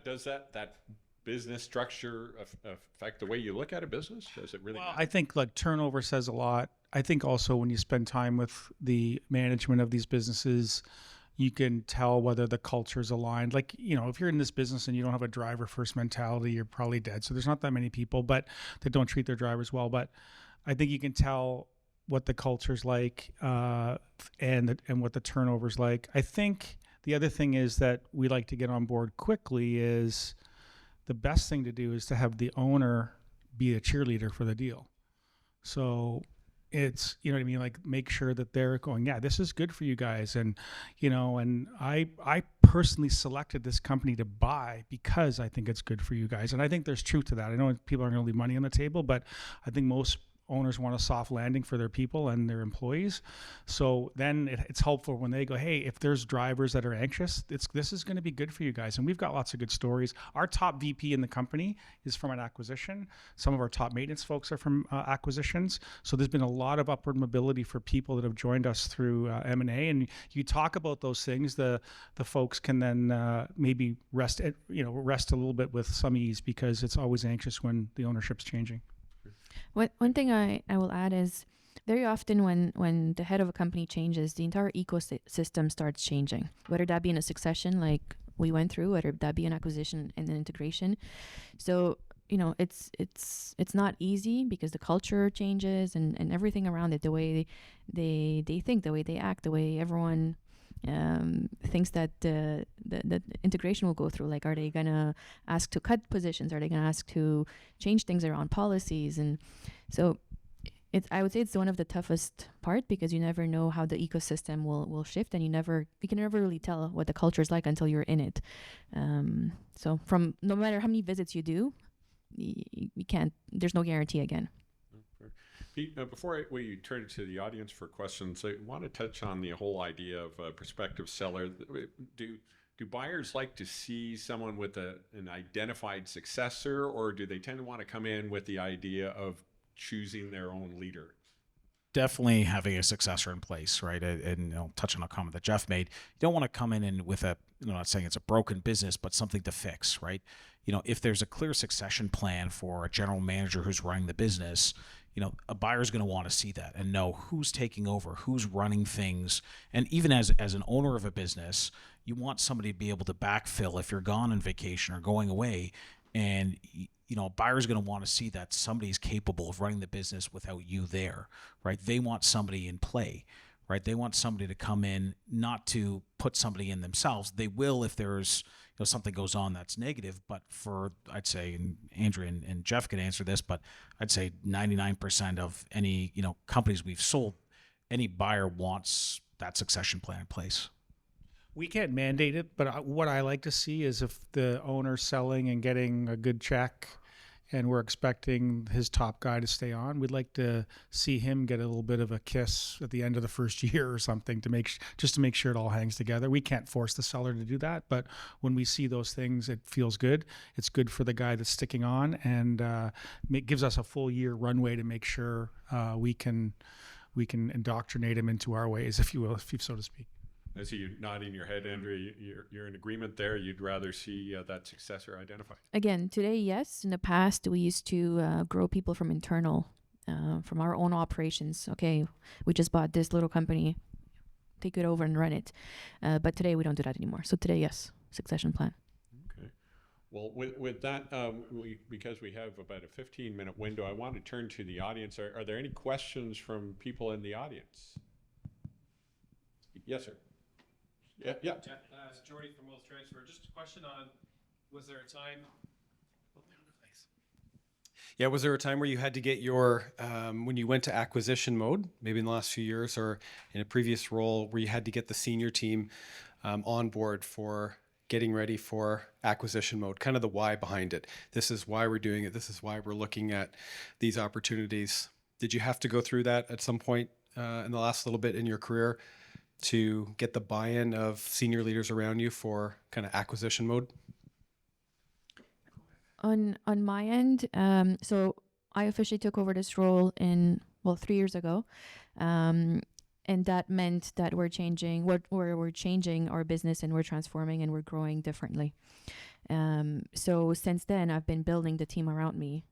does that business structure affect the way you look at a business? Does it really matter? I think like turnover says a lot. I think also when you spend time with the management of these businesses, you can tell whether the culture is aligned. Like, if you're in this business and you don't have a driver first mentality, you're probably dead. So there's not that many people that don't treat their drivers well. But I think you can tell what the culture's like and what the turnover's like. I think the other thing is that we like to get on board quickly is the best thing to do is to have the owner be a cheerleader for the deal. So it's, you know what I mean? Like make sure that they're going, yeah, this is good for you guys. And, and I personally selected this company to buy because I think it's good for you guys. And I think there's truth to that. I know people aren't going to leave money on the table, but I think most owners want a soft landing for their people and their employees. So then it's helpful when they go, hey, if there's drivers that are anxious, this is going to be good for you guys. And we've got lots of good stories. Our top VP in the company is from an acquisition. Some of our top maintenance folks are from acquisitions. So there's been a lot of upward mobility for people that have joined us through M&A. And you talk about those things, the folks can then maybe rest a little bit with some ease, because it's always anxious when the ownership's changing. One thing I will add is very often when the head of a company changes, the entire ecosystem starts changing, whether that be in a succession like we went through, whether that be an acquisition and an integration. So, it's not easy because the culture changes and everything around it, the way they think, the way they act, the way everyone thinks that the integration will go through. Like, are they going to ask to cut positions? Are they going to ask to change things around policies? And so I would say it's one of the toughest part, because you never know how the ecosystem will shift, and you can never really tell what the culture is like until you're in it. So from no matter how many visits you do, you can't, there's no guarantee again. Pete, before we turn to the audience for questions, I want to touch on the whole idea of a prospective seller. Do buyers like to see someone with an identified successor, or do they tend to want to come in with the idea of choosing their own leader? Definitely having a successor in place, right? And touch on a comment that Jeff made. You don't want to come in with a, not saying it's a broken business, but something to fix, right? If there's a clear succession plan for a general manager who's running the business, a buyer's going to want to see that and know who's taking over, who's running things. And even as an owner of a business, you want somebody to be able to backfill if you're gone on vacation or going away. And, a buyer's going to want to see that somebody's capable of running the business without you there, right? They want somebody in play, right? They want somebody to come in, not to put somebody in themselves. They will if there's something goes on that's negative. But I'd say, and Andrew and Jeff can answer this, but I'd say 99% of any companies we've sold, any buyer wants that succession plan in place. We can't mandate it, but what I like to see is if the owner's selling and getting a good check and we're expecting his top guy to stay on, we'd like to see him get a little bit of a kiss at the end of the first year or something to make sure it all hangs together. We can't force the seller to do that, but when we see those things, it feels good. It's good for the guy that's sticking on, and it gives us a full year runway to make sure we can indoctrinate him into our ways, if you will, so to speak. I see you nodding your head, Andreea. You're in agreement there. You'd rather see that successor identified. Again, today, yes. In the past, we used to grow people from internal, from our own operations. Okay, we just bought this little company, take it over and run it. But today, we don't do that anymore. So today, yes, succession plan. Okay. Well, with that, because we have about a 15-minute window, I want to turn to the audience. Are there any questions from people in the audience? Yes, sir. Yeah. Jordy from Wealth Transfer. Just a question on, was there a time? Yeah, was there a time where you had to get your, when you went to acquisition mode, maybe in the last few years or in a previous role, where you had to get the senior team on board for getting ready for acquisition mode, kind of the why behind it? This is why we're doing it. This is why we're looking at these opportunities. Did you have to go through that at some point in the last little bit in your career to get the buy-in of senior leaders around you for kind of acquisition mode? On my end, so I officially took over this role 3 years ago, and that meant that we're changing our business, and we're transforming and we're growing differently. So since then, I've been building the team around me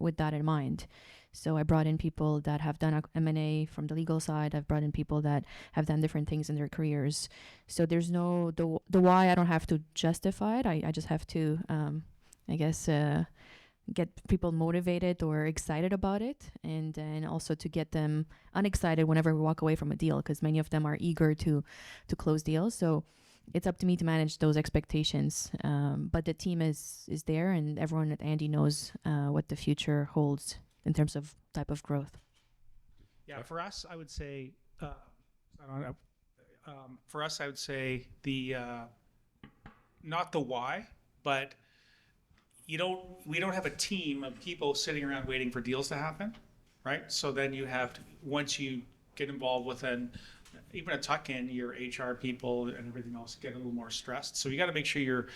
with that in mind. So I brought in people that have done M&A from the legal side. I've brought in people that have done different things in their careers. So there's no the why. I don't have to justify it. I just have to, get people motivated or excited about it, and also to get them unexcited whenever we walk away from a deal, because many of them are eager to close deals. So it's up to me to manage those expectations. But the team is there, and everyone at Andy knows what the future holds in terms of type of growth. Yeah, for us, I would say, the not the why, but we don't have a team of people sitting around waiting for deals to happen, right? So then you have to, once you get involved with even a tuck-in, your HR people and everything else get a little more stressed. So you got to make sure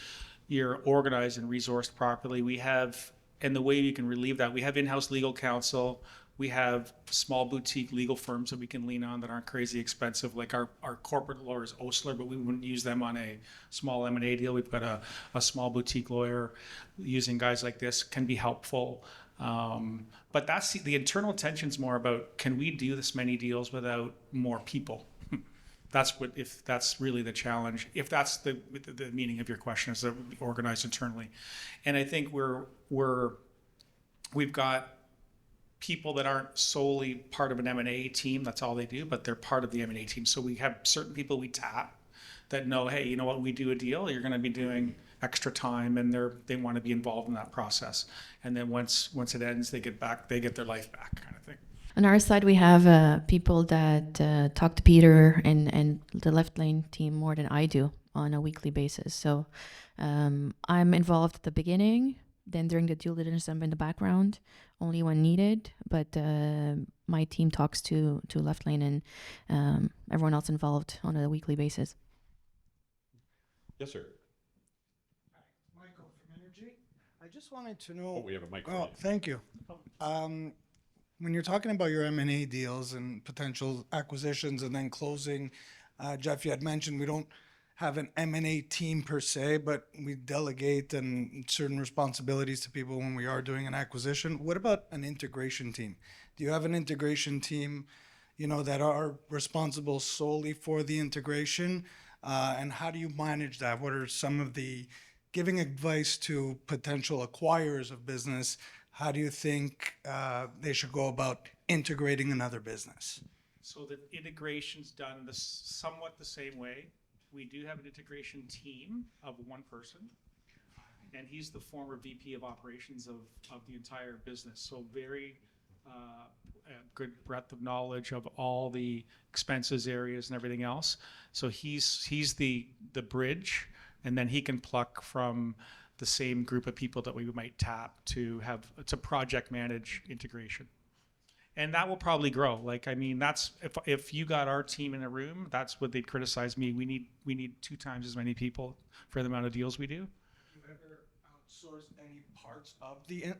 you're organized and resourced properly. And the way you can relieve that, we have in-house legal counsel. We have small boutique legal firms that we can lean on that aren't crazy expensive. Like our corporate lawyer is Osler, but we wouldn't use them on a small M&A deal. We've got a small boutique lawyer. Using guys like this can be helpful. But that's the internal tension's more about, can we do this many deals without more people? If that's really the challenge, if that's the meaning of your question, is that we organized internally. And I think we've got people that aren't solely part of an M&A team, that's all they do, but they're part of the M&A team. So we have certain people we tap that know, hey, you know what, we do a deal, you're going to be doing extra time, and they want to be involved in that process. And then once it ends, they get their life back, kind of thing. On our side, we have people that talk to Peter and the left lane team more than I do on a weekly basis. So I'm involved at the beginning. Then during the due diligence, I'm in the background, only when needed. But my team talks to left lane and everyone else involved on a weekly basis. Yes, sir. Hi, Michael from Energy. I just wanted to know. Oh, we have a mic for Oh, you. thank you. When you're talking about your M&A deals and potential acquisitions and then closing, Jeff, you had mentioned we don't have an M&A team per se, but we delegate and certain responsibilities to people when we are doing an acquisition. What about an integration team? Do you have an integration team, that are responsible solely for the integration? And how do you manage that? What are some of the giving advice to potential acquirers of business? How do you think they should go about integrating another business? So the integration's done somewhat the same way. We do have an integration team of one person, and he's the former VP of operations of the entire business. So very good breadth of knowledge of all the expenses areas and everything else. So he's the bridge, and then he can pluck from the same group of people that we might tap to project manage integration. And that will probably grow. That's if you got our team in a room, that's what they'd criticize me. We need 2 times as many people for the amount of deals we do.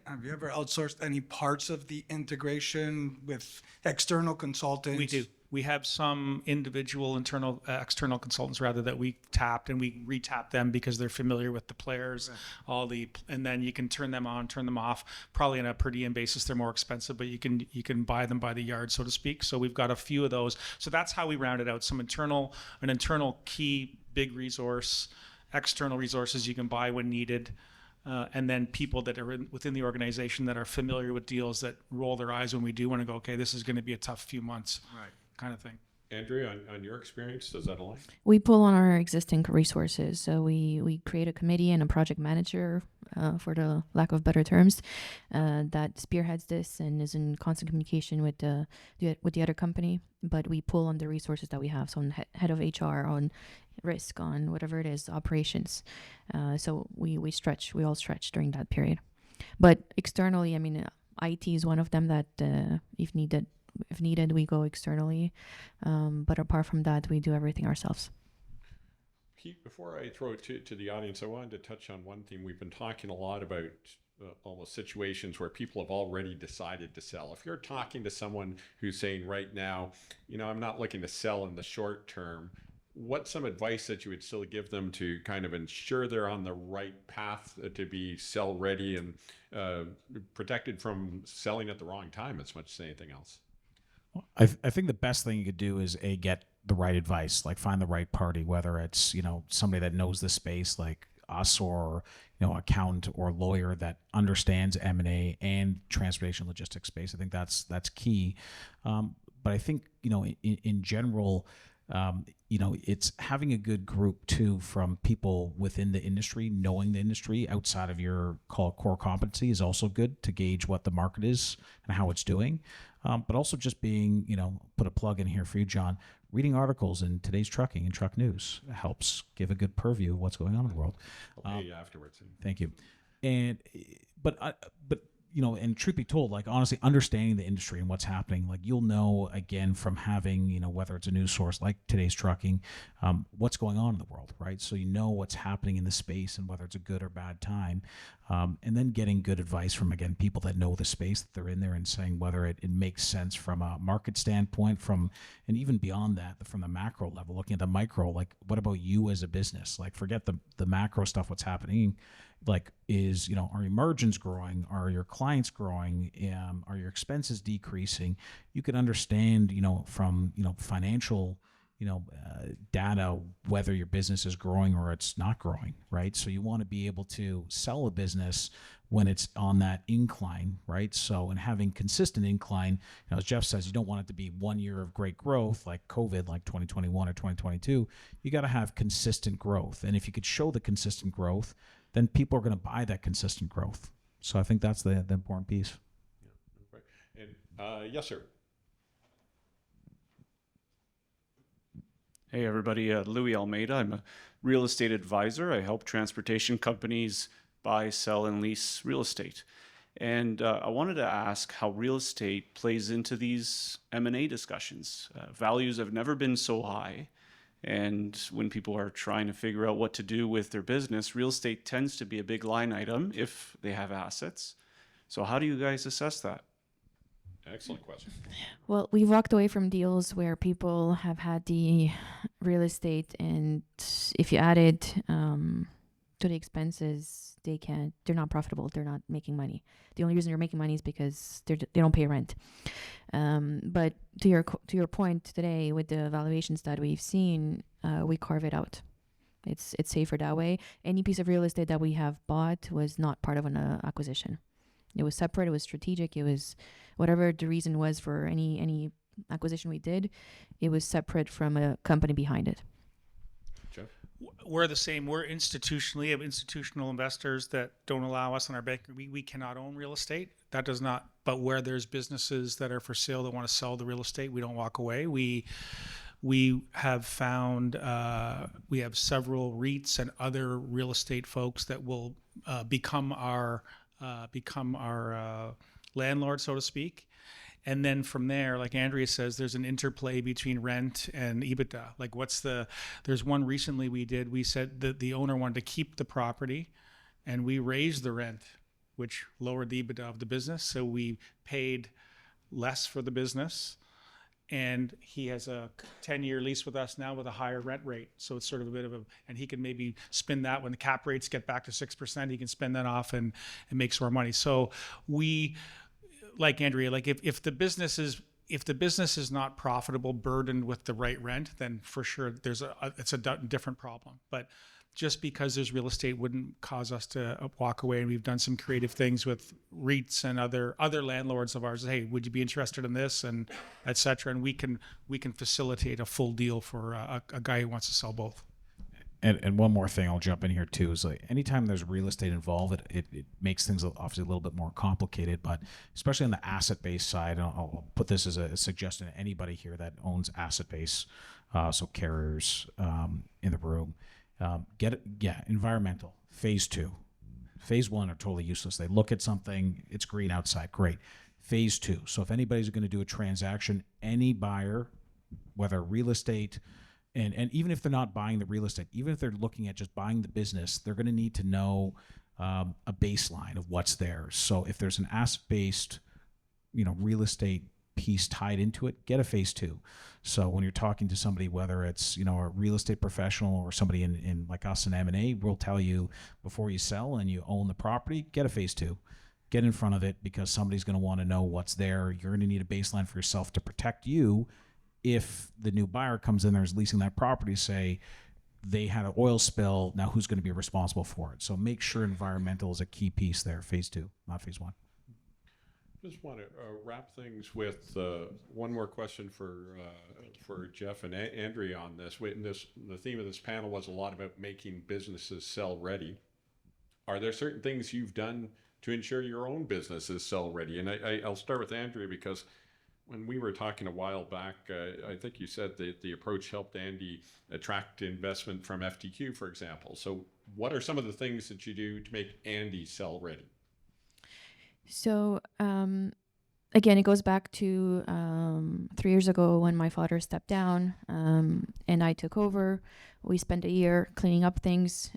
Have you ever outsourced any parts of the integration with external consultants? We do. We have some individual internal, external consultants rather that we tapped, and we re-tap them because they're familiar with the players, and then you can turn them on, turn them off. Probably on a per diem basis, they're more expensive, but you can buy them by the yard, so to speak. So we've got a few of those. So that's how we rounded out an internal key big resource, external resources you can buy when needed. And then people that are within the organization that are familiar with deals that roll their eyes when we do want to go, okay, this is going to be a tough few months, right? Kind of thing. Andrea, on your experience, does that align? We pull on our existing resources. So we create a committee and a project manager, for the lack of better terms, that spearheads this and is in constant communication with the other company. But we pull on the resources that we have. So on head of HR, on risk, on whatever it is, operations. So we all stretch during that period. But externally, I mean, IT is one of them that if needed, we go externally. But apart from that, we do everything ourselves. Pete, before I throw it to the audience, I wanted to touch on one thing. We've been talking a lot about almost situations where people have already decided to sell. If you're talking to someone who's saying right now, I'm not looking to sell in the short term, what's some advice that you would still give them to kind of ensure they're on the right path to be sell ready and protected from selling at the wrong time as much as anything else? I think the best thing you could do is get the right advice, like find the right party, whether it's, somebody that knows the space like us, or, accountant or lawyer that understands M&A and transportation logistics space. I think that's key. But I think, in general, it's having a good group too, from people within the industry, knowing the industry outside of your core competency is also good to gauge what the market is and how it's doing. But also just being, put a plug in here for you, John, reading articles in today's trucking and truck news helps give a good purview of what's going on in the world. I'll pay you afterwards. Thank you. But and truth be told, like honestly, understanding the industry and what's happening, like you'll know again from having, whether it's a news source like today's trucking, what's going on in the world, right? So what's happening in the space and whether it's a good or bad time, and then getting good advice from, again, people that know the space that they're in there and saying whether it makes sense from a market standpoint, and even beyond that, from the macro level, looking at the micro, like what about you as a business? Like forget the macro stuff, what's happening. Like are your margins growing? Are your clients growing? Are your expenses decreasing? You can understand, from, financial, data, whether your business is growing or it's not growing, right? So you want to be able to sell a business when it's on that incline, right? So, and having consistent incline, as Jeff says, you don't want it to be 1 year of great growth like COVID, like 2021 or 2022. You got to have consistent growth. And if you could show the consistent growth, then people are going to buy that consistent growth. So I think that's the important piece. Yeah, and yes, sir. Hey everybody, Louis Almeida. I'm a real estate advisor. I help transportation companies buy, sell, and lease real estate. And I wanted to ask how real estate plays into these M&A discussions. Values have never been so high. And when people are trying to figure out what to do with their business, real estate tends to be a big line item if they have assets. So how do you guys assess that? Excellent question. Well, we've walked away from deals where people have had the real estate, and if you add it to the expenses, they're not profitable. They're not making money. The only reason they're making money is because they don't pay rent. But to your point today, with the valuations that we've seen, we carve it out. It's safer that way. Any piece of real estate that we have bought was not part of an acquisition. It was separate. It was strategic. It was whatever the reason was for any acquisition we did. It was separate from a company behind it. Jeff? We're the same. We're institutionally have institutional investors that don't allow us in our bank. We cannot own real estate. That does not. But where there's businesses that are for sale that want to sell the real estate, we don't walk away. We have found we have several REITs and other real estate folks that will become our landlord, so to speak. And then from there, like Andrea says, there's an interplay between rent and EBITDA. Like there's one recently we said that the owner wanted to keep the property and we raised the rent, which lowered the EBITDA of the business. So we paid less for the business and he has a 10-year lease with us now with a higher rent rate. So it's sort of a bit of a, and he can maybe spin that when the cap rates get back to 6%, he can spin that off and make some more money. So we, like Andreea, like if the business is not profitable, burdened with the right rent, then for sure it's a different problem. But just because there's real estate wouldn't cause us to walk away. And we've done some creative things with REITs and other landlords of ours. Hey, would you be interested in this, and et cetera? And we can facilitate a full deal for a guy who wants to sell both. And one more thing I'll jump in here too is like anytime there's real estate involved, it makes things obviously a little bit more complicated, but especially on the asset-based side, and I'll put this as a suggestion to anybody here that owns asset-based, so carriers in the room, environmental, phase 2. Phase 1 are totally useless. They look at something, it's green outside, great. Phase 2, so if anybody's going to do a transaction, any buyer, whether real estate, and even if they're not buying the real estate, even if they're looking at just buying the business, they're going to need to know a baseline of what's there. So if there's an asset-based, real estate piece tied into it, get a phase 2. So when you're talking to somebody, whether it's a real estate professional or somebody in like us in M&A, we'll tell you before you sell and you own the property, get a phase 2. Get in front of it, because somebody's going to want to know what's there. You're going to need a baseline for yourself to protect you. If the new buyer comes in there is leasing that property, say they had an oil spill, now who's going to be responsible for it? So make sure environmental is a key piece there, phase 2, not phase 1. Just want to wrap things with one more question for Jeff and Andreea on this. The theme of this panel was a lot about making businesses sell ready. Are there certain things you've done to ensure your own business is sell ready? And I'll start with Andreea, because when we were talking a while back, I think you said that the approach helped Andy attract investment from FTQ, for example. So what are some of the things that you do to make Andy sell ready? So again, it goes back to 3 years ago when my father stepped down and I took over. We spent a year cleaning up things,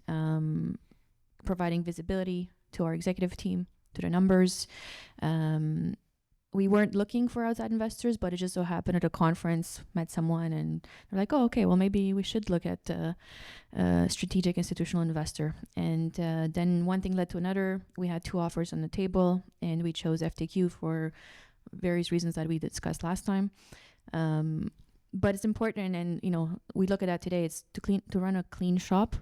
providing visibility to our executive team, to the numbers. We weren't looking for outside investors, but it just so happened at a conference, met someone, and they're like, oh, okay, well, maybe we should look at a strategic institutional investor. And then one thing led to another. We had 2 offers on the table, and we chose FTQ for various reasons that we discussed last time. But it's important, and we look at that today. It's to run a clean shop.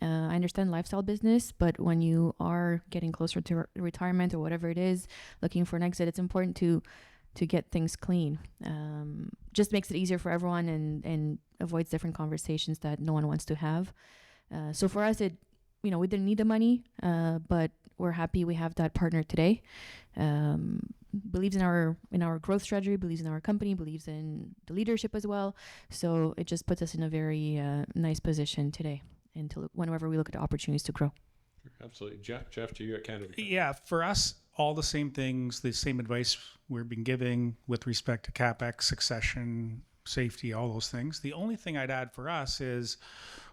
I understand lifestyle business, but when you are getting closer to retirement or whatever it is, looking for an exit, it's important to get things clean. Just makes it easier for everyone and avoids different conversations that no one wants to have. So for us, we didn't need the money, but we're happy we have that partner today. Believes in our growth strategy, believes in our company, believes in the leadership as well. So it just puts us in a very nice position today, until whenever we look at opportunities to grow. Absolutely. Jeff, to you at Canada. Yeah, for us, all the same things, the same advice we've been giving with respect to CapEx, succession, safety, all those things. The only thing I'd add for us is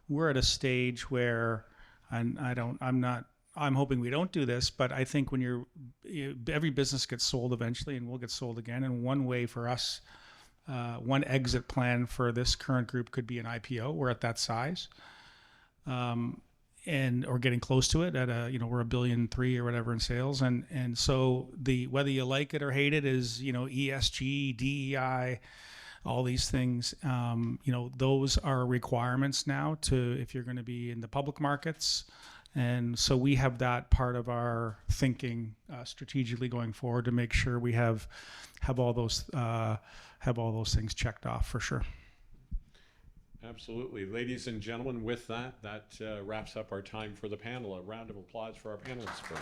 we're at a stage where, and I'm hoping we don't do this, but I think when every business gets sold eventually and will get sold again. And one way for us, one exit plan for this current group could be an IPO. We're at that size. Or getting close to it at we're $1.3 billion or whatever in sales. And so whether you like it or hate it is, ESG, DEI, all these things, those are requirements now if you're going to be in the public markets. And so we have that part of our thinking strategically going forward to make sure we have all those things checked off for sure. Absolutely. Ladies and gentlemen, with that wraps up our time for the panel. A round of applause for our panelists, please.